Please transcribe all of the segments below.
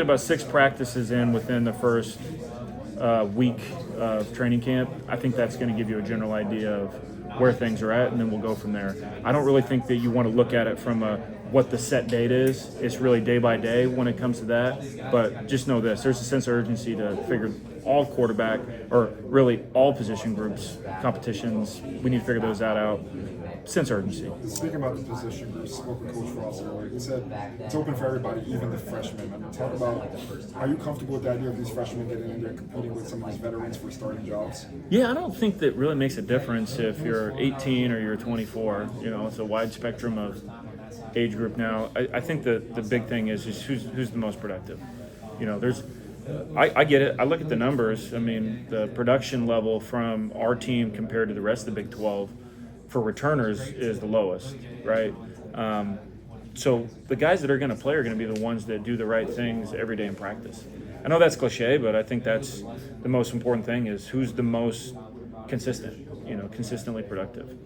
About 6 practices in within the first week of training camp. I think that's going to give you a general idea of where things are at, and then we'll go from there. I don't really think that you want to look at it from what the set date is. It's really day by day when it comes to that. But just know this: there's a sense of urgency to figure all quarterback, or really all position groups, competitions. We need to figure those out. Sense of urgency. Speaking about the position groups, spoke with Coach Frost earlier. He said it's open for everybody, even the freshmen. I mean, talk about, are you comfortable with the idea of these freshmen getting in there competing with some of these veterans for starting jobs? Yeah, I don't think that really makes a difference if you're 18 or you're 24. You know, it's a wide spectrum of age group now. I think the big thing is who's the most productive. You know, I get it. I look at the numbers. I mean, the production level from our team compared to the rest of the Big 12 for returners is the lowest, right? So the guys that are going to play are going to be the ones that do the right things every day in practice. I know that's cliche, but I think that's the most important thing: is who's the most consistent, consistently productive.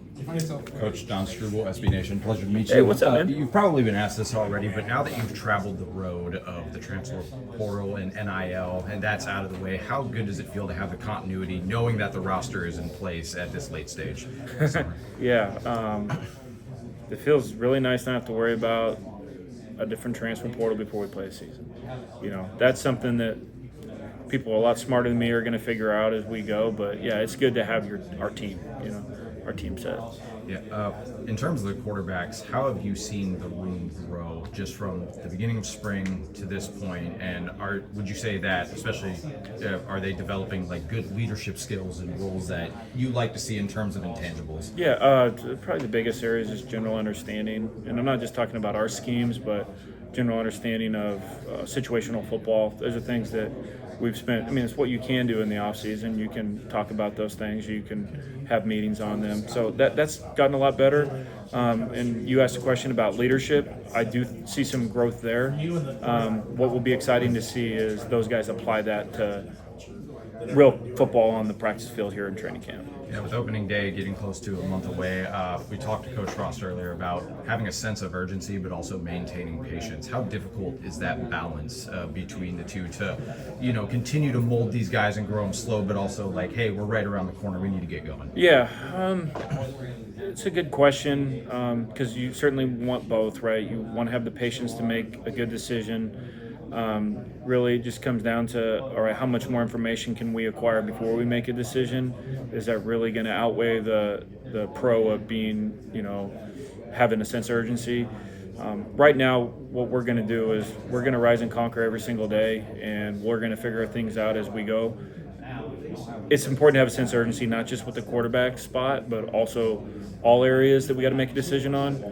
Coach Don Strouble, SB Nation, pleasure to meet you. Hey, what's up, man? You've probably been asked this already, but now that you've traveled the road of the transfer portal and NIL, and that's out of the way, how good does it feel to have the continuity, knowing that the roster is in place at this late stage? Yeah, it feels really nice not to have to worry about a different transfer portal before we play a season. That's something that people a lot smarter than me are going to figure out as we go. But yeah, it's good to have our team, our team set. Yeah. In terms of the quarterbacks, how have you seen the room grow just from the beginning of spring to this point? And would you say that, especially, are they developing like good leadership skills and roles that you like to see in terms of intangibles? Yeah, probably the biggest area is just general understanding, and I'm not just talking about our schemes, but general understanding of situational football. Those are things that we've spent. I mean, it's what you can do in the off season. You can talk about those things. You can have meetings on them. So that's gotten a lot better. And you asked a question about leadership. I do see some growth there. What will be exciting to see is those guys apply that to real football on the practice field here in training camp. Yeah, with opening day getting close to a month away, we talked to Coach Frost earlier about having a sense of urgency but also maintaining patience. How difficult is that balance between the two to, continue to mold these guys and grow them slow, but also like, hey, we're right around the corner, we need to get going? Yeah, it's a good question because you certainly want both, right? You want to have the patience to make a good decision. Really just comes down to, all right, how much more information can we acquire before we make a decision? Is that really going to outweigh the pro of being, having a sense of urgency? Right now, what we're going to do is we're going to rise and conquer every single day, and we're going to figure things out as we go. It's important to have a sense of urgency, not just with the quarterback spot, but also all areas that we got to make a decision on.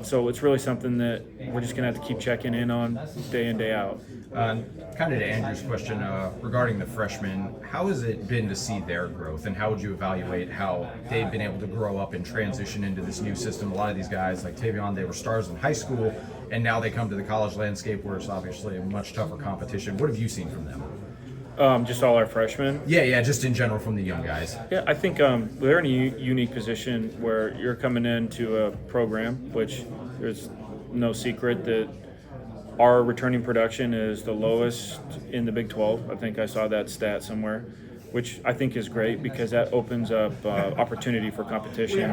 So it's really something that we're just going to have to keep checking in on day in, day out. Kind of to Andrew's question regarding the freshmen, how has it been to see their growth, and how would you evaluate how they've been able to grow up and transition into this new system? A lot of these guys, like Tavion, they were stars in high school, and now they come to the college landscape where it's obviously a much tougher competition. What have you seen from them? Just all our freshmen. Yeah, just in general from the young guys. Yeah, I think they're in a unique position where you're coming into a program, which there's no secret that our returning production is the lowest in the Big 12. I think I saw that stat somewhere, which I think is great because that opens up opportunity for competition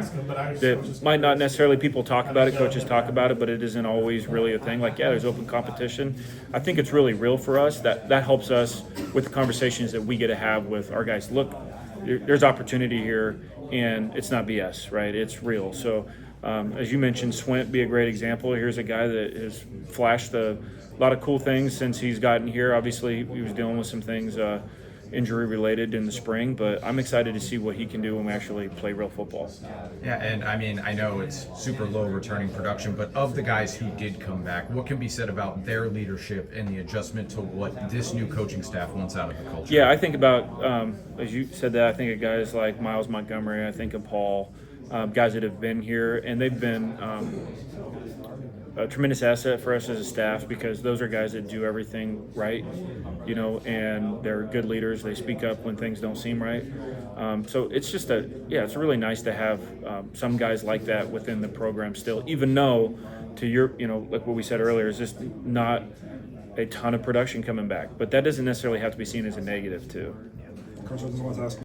that might not necessarily people talk about it, coaches talk about it, but it isn't always really a thing. Like, yeah, there's open competition. I think it's really real for us. That helps us with the conversations that we get to have with our guys. Look, there's opportunity here, and it's not BS, right? It's real. So as you mentioned, Swint be a great example. Here's a guy that has flashed a lot of cool things since he's gotten here. Obviously, he was dealing with some things injury related in the spring, but I'm excited to see what he can do when we actually play real football. Yeah, and I mean, I know it's super low returning production, but of the guys who did come back, what can be said about their leadership and the adjustment to what this new coaching staff wants out of the culture? Yeah, I think about, as you said that, I think of guys like Miles Montgomery, I think of Paul, guys that have been here, and they've been a tremendous asset for us as a staff because those are guys that do everything right, and they're good leaders. They speak up when things don't seem right. So it's just it's really nice to have some guys like that within the program still, even though, to your, like what we said earlier, is just not a ton of production coming back, but that doesn't necessarily have to be seen as a negative too. Coach, I just want to ask